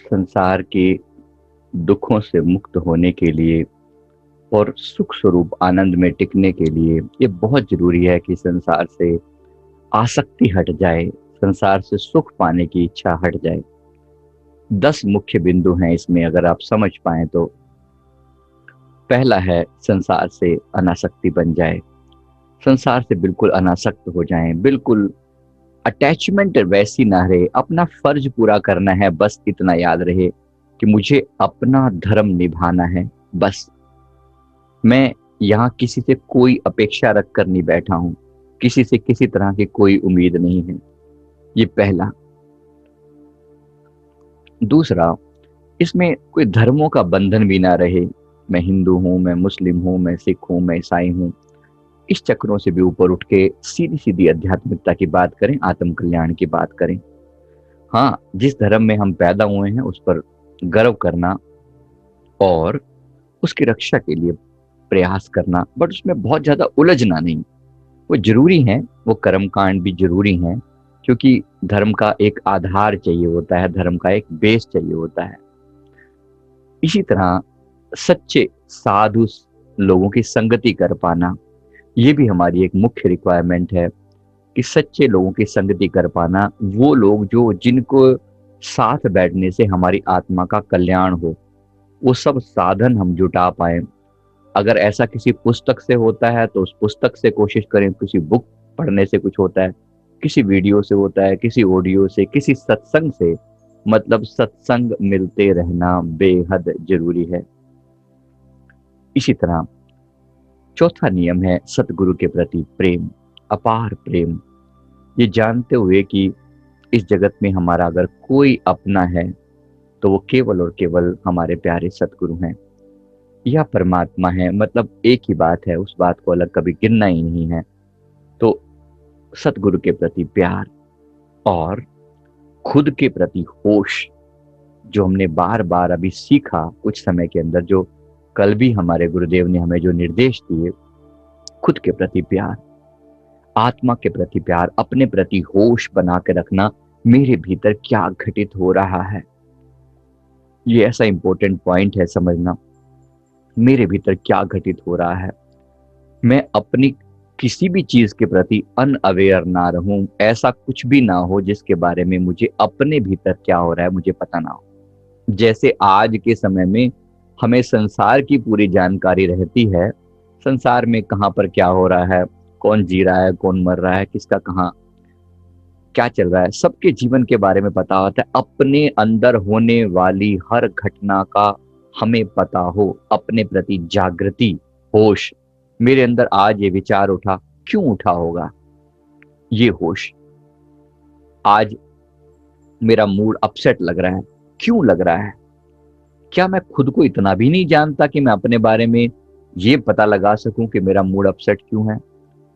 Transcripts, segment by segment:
संसार के दुखों से मुक्त होने के लिए और सुख स्वरूप आनंद में टिकने के लिए ये बहुत जरूरी है कि संसार से आसक्ति हट जाए, संसार से सुख पाने की इच्छा हट जाए। 10 मुख्य बिंदु हैं इसमें, अगर आप समझ पाए तो। पहला है संसार से अनासक्ति बन जाए, संसार से बिल्कुल अनासक्त हो जाएं, बिल्कुल अटैचमेंट वैसी ना रहे। अपना फर्ज पूरा करना है, बस इतना याद रहे कि मुझे अपना धर्म निभाना है। बस मैं यहाँ किसी से कोई अपेक्षा रख कर नहीं बैठा हूं, किसी से किसी तरह की कोई उम्मीद नहीं है। ये पहला। दूसरा, इसमें कोई धर्मों का बंधन भी ना रहे। मैं हिंदू हूं, मैं मुस्लिम हूं, मैं सिख हूं, मैं ईसाई हूं। इस चक्रों से भी ऊपर उठ के सीधी सीधी आध्यात्मिकता की बात करें, आत्म कल्याण की बात करें। हाँ, जिस धर्म में हम पैदा हुए हैं उस पर गर्व करना और उसकी रक्षा के लिए प्रयास करना, बट उसमें बहुत ज्यादा उलझना नहीं। वो जरूरी है, वो कर्म कांड भी जरूरी है, क्योंकि धर्म का एक आधार चाहिए होता है, धर्म का एक बेस चाहिए होता है। इसी तरह सच्चे साधु लोगों की संगति कर पाना, ये भी हमारी एक मुख्य रिक्वायरमेंट है कि सच्चे लोगों की संगति कर पाना। वो लोग जो जिनको साथ बैठने से हमारी आत्मा का कल्याण हो, वो सब साधन हम जुटा पाए। अगर ऐसा किसी पुस्तक से होता है तो उस पुस्तक से कोशिश करें, किसी बुक पढ़ने से कुछ होता है, किसी वीडियो से होता है, किसी ऑडियो से, किसी सत्संग से। मतलब सत्संग मिलते रहना बेहद जरूरी है। इसी तरह चौथा नियम है सतगुरु के प्रति प्रेम, अपार प्रेम। ये जानते हुए कि इस जगत में हमारा अगर कोई अपना है तो वो केवल और केवल हमारे प्यारे सतगुरु हैं या परमात्मा है। मतलब एक ही बात है, उस बात को अलग कभी गिनना ही नहीं है। तो सतगुरु के प्रति प्यार और खुद के प्रति होश, जो हमने बार बार अभी सीखा कुछ समय के अंदर, जो कल भी हमारे गुरुदेव ने हमें जो निर्देश दिए, खुद के प्रति प्यार, आत्मा के प्रति प्यार, अपने प्रति होश बना के रखना। मेरे भीतर क्या घटित हो रहा है, ये ऐसा इंपॉर्टेंट पॉइंट है समझना। मेरे भीतर क्या घटित हो रहा है, मैं अपनी किसी भी चीज के प्रति अनअवेयर ना रहूं। ऐसा कुछ भी ना हो जिसके बारे में मुझे अपने भीतर क्या हो रहा है मुझे पता ना हो। जैसे आज के समय में हमें संसार की पूरी जानकारी रहती है, संसार में कहां पर क्या हो रहा है, कौन जी रहा है, कौन मर रहा है, किसका कहाँ क्या चल रहा है, सबके जीवन के बारे में पता होता है। अपने अंदर होने वाली हर घटना का हमें पता हो, अपने प्रति जागृति, होश। मेरे अंदर आज ये विचार उठा, क्यों उठा होगा ये होश? आज मेरा मूड अपसेट लग रहा है, क्यों लग रहा है? क्या मैं खुद को इतना भी नहीं जानता कि मैं अपने बारे में ये पता लगा सकूं कि मेरा मूड अपसेट क्यों है?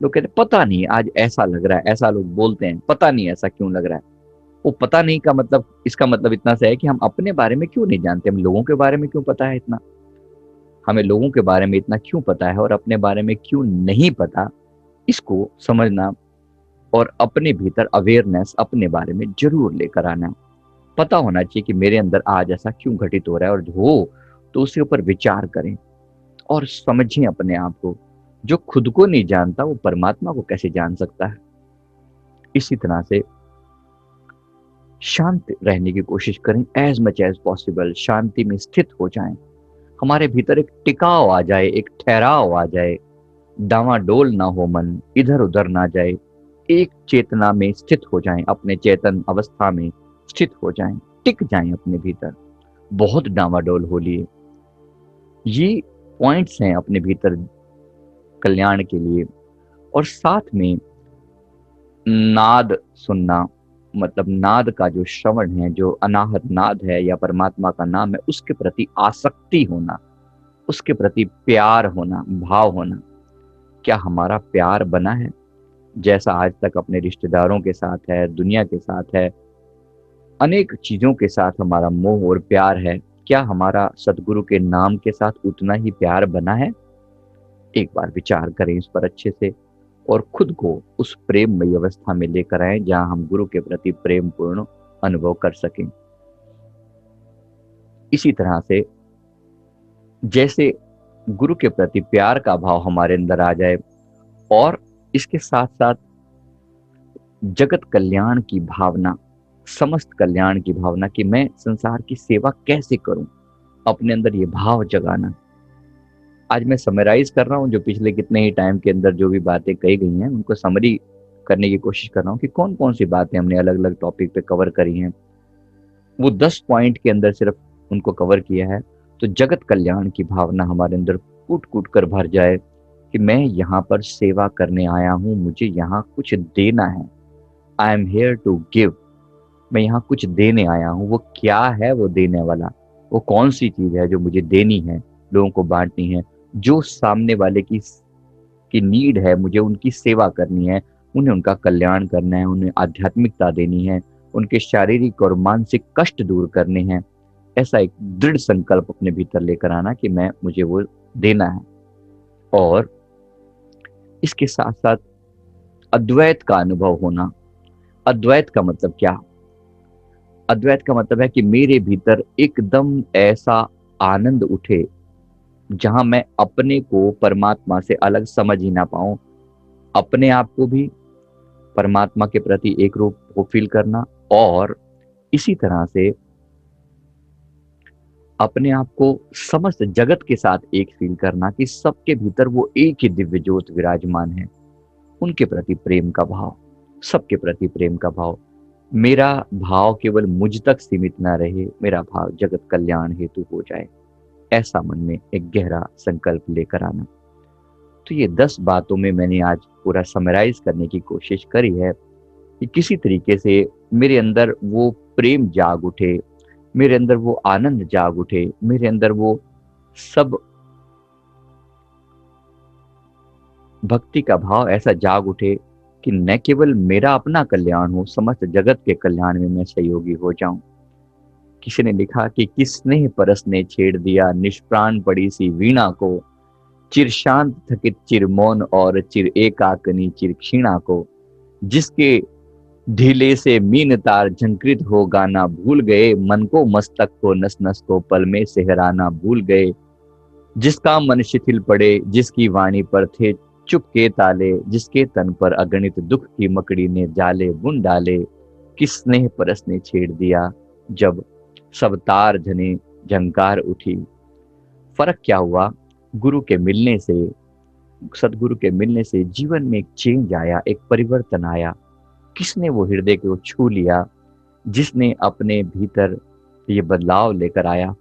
लोग कहते पता नहीं आज ऐसा लग रहा है, ऐसा लोग बोलते हैं, पता नहीं ऐसा क्यों लग रहा है। वो पता नहीं का मतलब, इसका मतलब इतना सा है कि हम अपने बारे में क्यों नहीं जानते, हम लोगों के बारे में क्यों पता है इतना, हमें लोगों के बारे में इतना क्यों पता है और अपने बारे में क्यों नहीं पता। इसको समझना और अपने भीतर अवेयरनेस अपने बारे में जरूर लेकर आना। पता होना चाहिए कि मेरे अंदर आज ऐसा क्यों घटित हो रहा है, और हो तो उसके ऊपर विचार करें और समझें अपने आप को। जो खुद को नहीं जानता वो परमात्मा को कैसे जान सकता है? इसी तरह से शांत रहने की कोशिश करें, एज मच एज पॉसिबल शांति में स्थित हो जाएं। हमारे भीतर एक टिकाव आ जाए, एक ठहराव आ जाए, डावाडोल ना हो मन, इधर उधर ना जाए, एक चेतना में स्थित हो जाएं, अपने चेतन अवस्था में स्थित हो जाएं, टिक जाएं अपने भीतर। बहुत डावाडोल हो लिए। ये पॉइंट्स हैं अपने भीतर कल्याण के लिए। और साथ में नाद सुनना, मतलब नाद का जो श्रवण है, जो अनाहत नाद है या परमात्मा का नाम है, उसके प्रति आसक्ति होना, उसके प्रति प्यार होना, भाव होना। क्या हमारा प्यार बना है जैसा आज तक अपने रिश्तेदारों के साथ है, दुनिया के साथ है, अनेक चीजों के साथ हमारा मोह और प्यार है? क्या हमारा सदगुरु के नाम के साथ उतना ही प्यार बना है? एक बार विचार करें इस पर अच्छे से और खुद को उस प्रेममयी अवस्था में लेकर आए जहां हम गुरु के प्रति प्रेम पूर्ण अनुभव कर सकें। इसी तरह से जैसे गुरु के प्रति प्यार का भाव हमारे अंदर आ जाए, और इसके साथ साथ जगत कल्याण की भावना, समस्त कल्याण की भावना कि मैं संसार की सेवा कैसे करूं, अपने अंदर ये भाव जगाना। आज मैं समराइज कर रहा हूँ जो पिछले कितने ही टाइम के अंदर जो भी बातें कही गई हैं, उनको समरी करने की कोशिश कर रहा हूँ कि कौन कौन सी बातें हमने अलग अलग टॉपिक पे कवर करी हैं। वो 10 पॉइंट के अंदर सिर्फ उनको कवर किया है। तो जगत कल्याण की भावना हमारे अंदर कूट कूट कर भर जाए कि मैं यहाँ पर सेवा करने आया हूँ, मुझे यहाँ कुछ देना है। I am here to give. मैं यहाँ कुछ देने आया हूँ। वो क्या है वो देने वाला? वो कौन सी चीज है जो मुझे देनी है, लोगों को बांटनी है? जो सामने वाले की नीड है, मुझे उनकी सेवा करनी है, उन्हें उनका कल्याण करना है, उन्हें आध्यात्मिकता देनी है, उनके शारीरिक और मानसिक कष्ट दूर करने हैं। ऐसा एक दृढ़ संकल्प अपने भीतर लेकर आना कि मैं मुझे वो देना है। और इसके साथ साथ अद्वैत का अनुभव होना। अद्वैत का मतलब क्या? अद्वैत का मतलब है कि मेरे भीतर एकदम ऐसा आनंद उठे जहां मैं अपने को परमात्मा से अलग समझ ही ना पाऊं, अपने आप को भी परमात्मा के प्रति एक रूप को फील करना, और इसी तरह से अपने आप को समस्त जगत के साथ एक फील करना कि सबके भीतर वो एक ही दिव्य ज्योत विराजमान है। उनके प्रति प्रेम का भाव, सबके प्रति प्रेम का भाव। मेरा भाव केवल मुझ तक सीमित ना रहे, मेरा भाव जगत कल्याण हेतु हो जाए। ऐसा मन में एक गहरा संकल्प लेकर आना। तो ये 10 बातों में मैंने आज पूरा समराइज करने की कोशिश करी है कि किसी तरीके से मेरे अंदर वो प्रेम जाग उठे, मेरे अंदर वो आनंद जाग उठे, मेरे अंदर वो सब भक्ति का भाव ऐसा जाग उठे कि न केवल मेरा अपना कल्याण हो, समस्त जगत के कल्याण में मैं सहयोगी हो जाऊं। किसी ने लिखा कि किसने परस ने छेड़ दिया निष्प्राण पड़ी सी वीणा को, चिर शांत थकित चिर मौन और चिर एकाकनी चिर क्षीणा को, जिसके ढीले से मीन तार झंकृत हो गाना भूल गए, मन को मस्तक को नस नस को पल में सेहराना भूल गए, जिसका मन शिथिल पड़े जिसकी वाणी पर थे चुप के ताले, जिसके तन पर अगणित दुख की मकड़ी ने जाले बुन डाले, किस स्नेह परस ने छेड़ दिया जब सब तार झने झंकार उठी। फर्क क्या हुआ? गुरु के मिलने से, सदगुरु के मिलने से जीवन में एक चेंज आया, एक परिवर्तन आया। किसने वो हृदय को छू लिया, जिसने अपने भीतर ये बदलाव लेकर आया?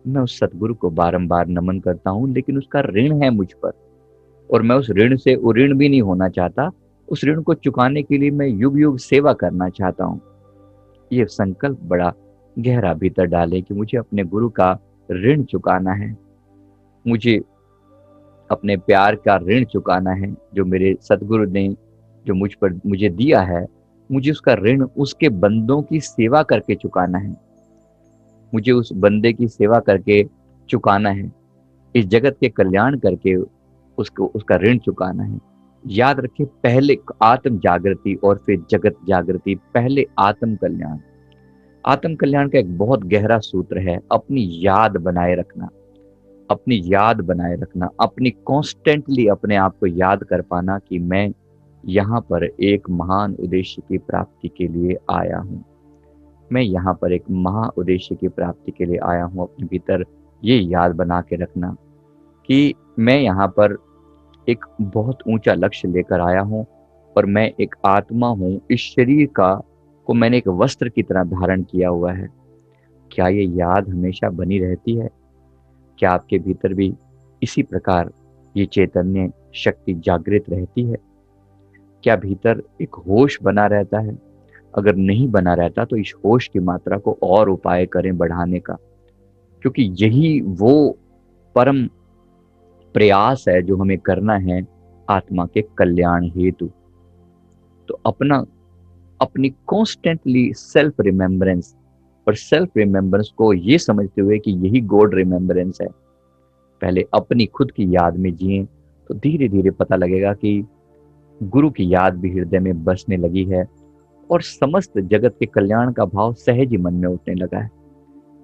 मैं उस सतगुरु को बारंबार नमन करता हूँ, लेकिन उसका ऋण है मुझ पर, और मैं उस ऋण से ऋण भी नहीं होना चाहता। उस ऋण को चुकाने के लिए मैं युग युग सेवा करना चाहता हूँ। ये संकल्प बड़ा गहरा भीतर डाले कि मुझे अपने गुरु का ऋण चुकाना है, मुझे अपने प्यार का ऋण चुकाना है जो मेरे सतगुरु ने जो मुझ पर मुझे दिया है। मुझे उसका ऋण उसके बंदों की सेवा करके चुकाना है, मुझे उस बंदे की सेवा करके चुकाना है, इस जगत के कल्याण करके उसको उसका ऋण चुकाना है। याद रखिए, पहले आत्म जागृति और फिर जगत जागृति, पहले आत्म कल्याण। आत्म कल्याण का एक बहुत गहरा सूत्र है, अपनी याद बनाए रखना, अपनी याद बनाए रखना, अपनी कॉन्स्टेंटली अपने आप को याद कर पाना कि मैं यहाँ पर एक महान उद्देश्य की प्राप्ति के लिए आया हूँ। मैं यहाँ पर एक महा उद्देश्य की प्राप्ति के लिए आया हूँ। अपने भीतर ये याद बना के रखना कि मैं यहाँ पर एक बहुत ऊंचा लक्ष्य लेकर आया हूँ, और मैं एक आत्मा हूँ। इस शरीर का को मैंने एक वस्त्र की तरह धारण किया हुआ है। क्या ये याद हमेशा बनी रहती है? क्या आपके भीतर भी इसी प्रकार ये चैतन्य शक्ति जागृत रहती है? क्या भीतर एक होश बना रहता है? अगर नहीं बना रहता तो इस होश की मात्रा को और उपाय करें बढ़ाने का, क्योंकि यही वो परम प्रयास है जो हमें करना है आत्मा के कल्याण हेतु। तो अपनी कॉन्स्टेंटली सेल्फ रिमेम्बरेंस, और सेल्फ रिमेम्बरेंस को ये समझते हुए कि यही गॉड रिमेम्बरेंस है, पहले अपनी खुद की याद में जिए, तो धीरे धीरे पता लगेगा कि गुरु की याद भी हृदय में बसने लगी है, और समस्त जगत के कल्याण का भाव सहज ही मन में उठने लगा है।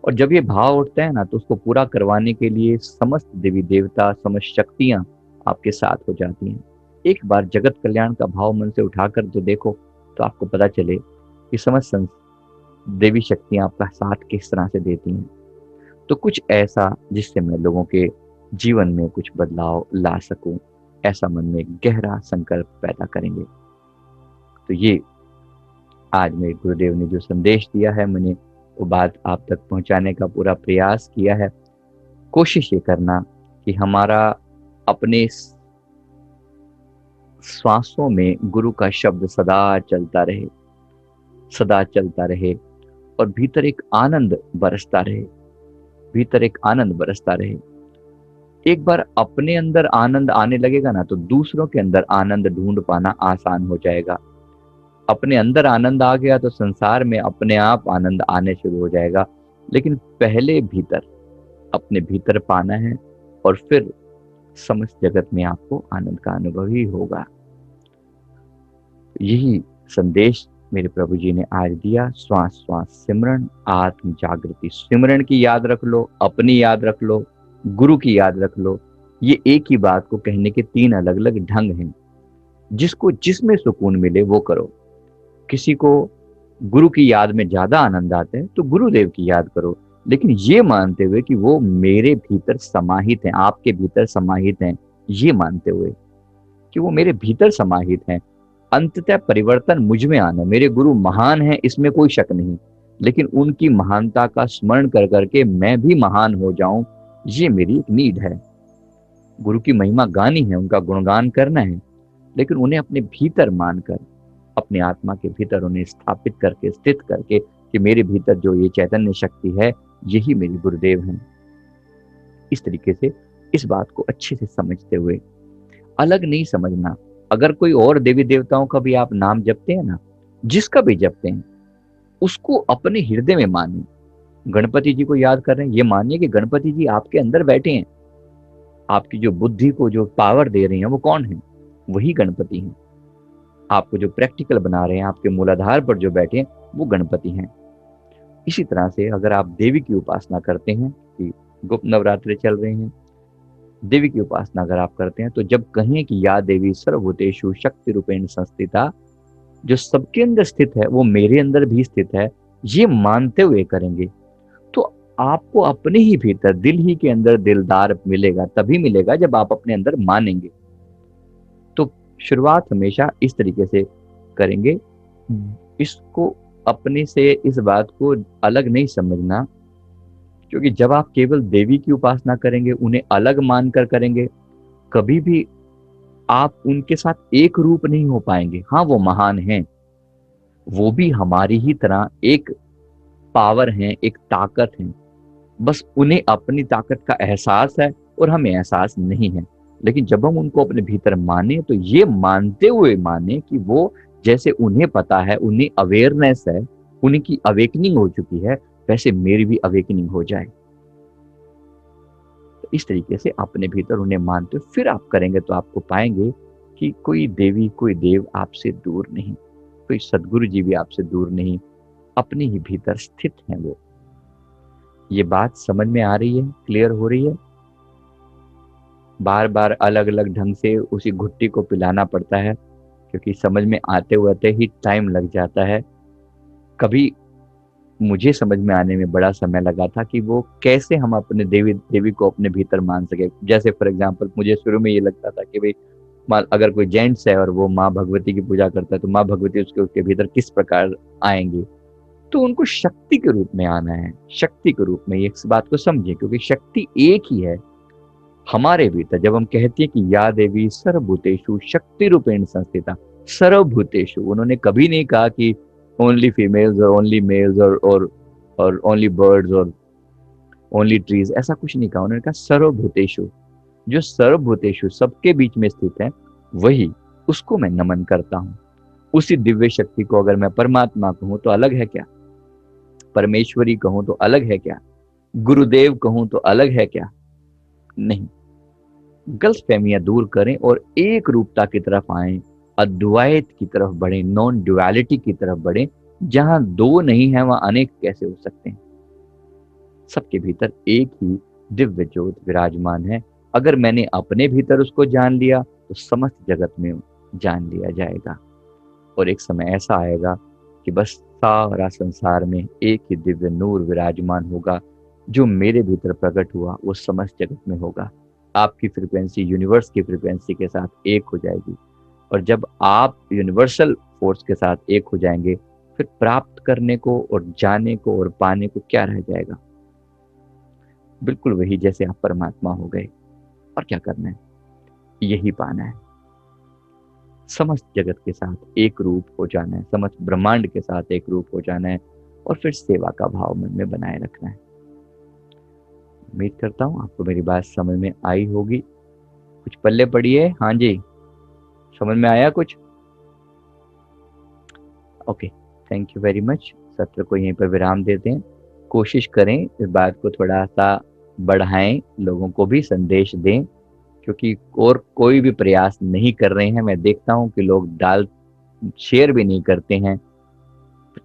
और जब ये भाव उठता है ना, तो उसको पूरा करवाने के लिए समस्त देवी देवता, समस्त शक्तियां आपके साथ हो जाती हैं। एक बार जगत कल्याण का भाव मन से उठाकर तो देखो, तो आपको पता चले कि समस्त देवी शक्तियां आपका साथ किस तरह से देती हैं। तो कुछ ऐसा जिससे मैं लोगों के जीवन में कुछ बदलाव ला सकूं, ऐसा मन में गहरा संकल्प पैदा करेंगे। तो ये आज मेरे गुरुदेव ने जो संदेश दिया है, मैंने वो बात आप तक पहुंचाने का पूरा प्रयास किया है। कोशिश ये करना कि हमारा अपने श्वासों में गुरु का शब्द सदा चलता रहे, सदा चलता रहे, और भीतर एक आनंद बरसता रहे, भीतर एक आनंद बरसता रहे। एक बार अपने अंदर आनंद आने लगेगा ना, तो दूसरों के अंदर आनंद ढूंढ पाना आसान हो जाएगा। अपने अंदर आनंद आ गया तो संसार में अपने आप आनंद आने शुरू हो जाएगा। लेकिन पहले भीतर, अपने भीतर पाना है, और फिर समस्त जगत में आपको आनंद का अनुभव ही होगा। यही संदेश मेरे प्रभु जी ने आज दिया। श्वास श्वास सिमरन, आत्म जागृति। सिमरन की याद रख लो, अपनी याद रख लो, गुरु की याद रख लो। ये एक ही बात को कहने के तीन अलग अलग ढंग हैं। जिसको जिसमें सुकून मिले वो करो। किसी को गुरु की याद में ज्यादा आनंद आता है तो गुरुदेव की याद करो, लेकिन ये मानते हुए कि वो मेरे भीतर समाहित हैं, आपके भीतर समाहित हैं। ये मानते हुए कि वो मेरे भीतर समाहित हैं। अंततः परिवर्तन मुझ में आना, मेरे गुरु महान हैं, इसमें कोई शक नहीं, लेकिन उनकी महानता का स्मरण कर करके मैं भी महान हो जाऊं, ये मेरी एक नीड है। गुरु की महिमा गानी है, उनका गुणगान करना है, लेकिन उन्हें अपने भीतर मानकर, अपने आत्मा के भीतर उन्हें स्थापित करके, स्थित करके कि मेरे भीतर जो ये चैतन्य शक्ति है, यही मेरे गुरुदेव हैं। इस तरीके से इस बात को अच्छे से समझते हुए, अलग नहीं समझना। अगर कोई और देवी देवताओं का भी आप नाम जपते हैं ना, जिसका भी जपते हैं, उसको अपने हृदय में मानिए। गणपति जी को याद कर रहे हैं, ये मानिए कि गणपति जी आपके अंदर बैठे हैं। आपकी जो बुद्धि को जो पावर दे रहे हैं वो कौन है? वही गणपति हैं। आपको जो प्रैक्टिकल बना रहे हैं, आपके मूलाधार पर जो बैठे हैं, वो गणपति हैं। इसी तरह से अगर आप देवी की उपासना करते हैं, कि गुप्त नवरात्रि चल रहे हैं, देवी की उपासना अगर आप करते हैं, तो जब कहें कि या देवी सर्वभूतेषु शक्ति रूपेण संस्थिता, जो सबके अंदर स्थित है वो मेरे अंदर भी स्थित है, ये मानते हुए करेंगे, तो आपको अपने ही भीतर, दिल ही के अंदर दिलदार मिलेगा। तभी मिलेगा जब आप अपने अंदर मानेंगे। तो शुरुआत हमेशा इस तरीके से करेंगे। इसको अपने से इस बात को अलग नहीं समझना, क्योंकि जब आप केवल देवी की उपासना करेंगे, उन्हें अलग मानकर करेंगे, कभी भी आप उनके साथ एक रूप नहीं हो पाएंगे। हाँ, वो महान हैं, वो भी हमारी ही तरह एक पावर हैं, एक ताकत है। बस उन्हें अपनी ताकत का एहसास है और हमें एहसास नहीं है। लेकिन जब हम उनको अपने भीतर माने, तो ये मानते हुए माने कि वो, जैसे उन्हें पता है, उन्हें अवेयरनेस है, उनकी अवेकनिंग हो चुकी है, वैसे मेरी भी अवेकनिंग हो जाए। तो इस तरीके से अपने भीतर उन्हें मानते हुए फिर आप करेंगे, तो आपको पाएंगे कि कोई देवी, कोई देव आपसे दूर नहीं, कोई सदगुरु जी भी आपसे दूर नहीं, अपने ही भीतर स्थित हैं वो। ये बात समझ में आ रही है? क्लियर हो रही है? बार बार अलग अलग ढंग से उसी घुट्टी को पिलाना पड़ता है, क्योंकि समझ में आते हुए ही टाइम लग जाता है। कभी मुझे समझ में आने में बड़ा समय लगा था कि वो कैसे हम अपने देवी देवी को अपने भीतर मान सके। जैसे फॉर एग्जांपल, मुझे शुरू में ये लगता था कि भाई, अगर कोई जेंट्स है और वो माँ भगवती की पूजा करता है, तो माँ भगवती उसके उसके भीतर किस प्रकार आएंगी? तो उनको शक्ति के रूप में आना है, शक्ति के रूप में। इस बात को समझिए, क्योंकि शक्ति एक ही है हमारे भीतर। जब हम कहते हैं कि या देवी सर्वभूतेषु शक्ति रूपेण संस्थिता, सर्वभूतेषु, उन्होंने कभी नहीं कहा कि ओनली फीमेल्स और ओनली मेल्स और ओनली बर्ड्स और ओनली ट्रीज, ऐसा कुछ नहीं कहा। उन्होंने कहा सर्वभूतेषु। जो सर्वभूतेषु, सबके बीच में स्थित है, वही, उसको मैं नमन करता हूँ। उसी दिव्य शक्ति को अगर मैं परमात्मा कहूँ तो अलग है क्या? परमेश्वरी कहूँ तो अलग है क्या? गुरुदेव कहूँ तो अलग है क्या? नहीं। गलतफहमियां दूर करें और एक रूपता की तरफ आएं, अद्वैत की तरफ बढ़ें, नॉन ड्युअलिटी की तरफ बढ़ें। जहां दो नहीं है, वहां अनेक कैसे हो सकते हैं? सबके भीतर एक ही दिव्य ज्योत विराजमान है। अगर मैंने अपने भीतर उसको जान लिया तो समस्त जगत में जान लिया जाएगा। और एक समय ऐसा आएगा कि बस सारा संसार में एक ही दिव्य नूर विराजमान होगा। जो मेरे भीतर प्रकट हुआ वो समस्त जगत में होगा। आपकी फ्रीक्वेंसी यूनिवर्स की फ्रीक्वेंसी के साथ एक हो जाएगी। और जब आप यूनिवर्सल फोर्स के साथ एक हो जाएंगे, फिर प्राप्त करने को और जाने को और पाने को क्या रह जाएगा? बिल्कुल वही, जैसे आप परमात्मा हो गए। और क्या करना है? यही पाना है। समस्त जगत के साथ एक रूप हो जाना है, समस्त ब्रह्मांड के साथ एक रूप हो जाना है, और फिर सेवा का भाव मन में बनाए रखना है। उम्मीद करता हूँ आपको मेरी बात समझ में आई होगी। कुछ पल्ले पड़ी है? हाँ जी, समझ में आया कुछ? Okay, thank you very much. सत्र को यहीं पर विराम देते हैं। कोशिश करें इस बात को थोड़ा सा बढ़ाएं, लोगों को भी संदेश दें, क्योंकि और कोई भी प्रयास नहीं कर रहे हैं। मैं देखता हूँ कि लोग डाल शेयर भी नहीं करते हैं।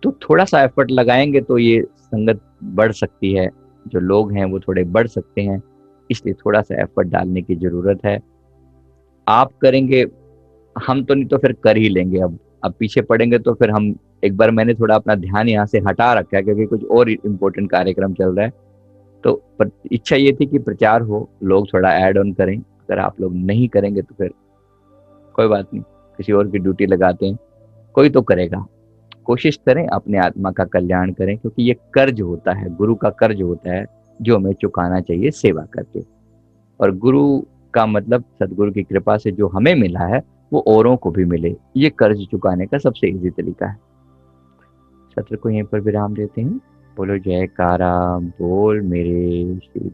तो थोड़ा सा एफर्ट लगाएंगे तो ये संगत बढ़ सकती है, जो लोग हैं वो थोड़े बढ़ सकते हैं। इसलिए थोड़ा सा एफर्ट डालने की जरूरत है। आप करेंगे, हम तो नहीं तो फिर कर ही लेंगे। अब पीछे पड़ेंगे तो फिर हम, एक बार मैंने थोड़ा अपना ध्यान यहाँ से हटा रखा है क्योंकि कुछ और इम्पोर्टेंट कार्यक्रम चल रहा है। तो इच्छा ये थी कि प्रचार हो, लोग थोड़ा ऐड ऑन करें। अगर आप लोग नहीं करेंगे तो फिर कोई बात नहीं, किसी और की ड्यूटी लगाते हैं, कोई तो करेगा। कोशिश करें अपने आत्मा का कल्याण करें, क्योंकि ये कर्ज होता है, गुरु का कर्ज होता है जो हमें चुकाना चाहिए सेवा करके। और गुरु का मतलब सदगुरु की कृपा से जो हमें मिला है वो औरों को भी मिले, ये कर्ज चुकाने का सबसे इजी तरीका है। सत्र को यहीं पर विराम देते हैं। बोलो जयकारा, बोल मेरे श्री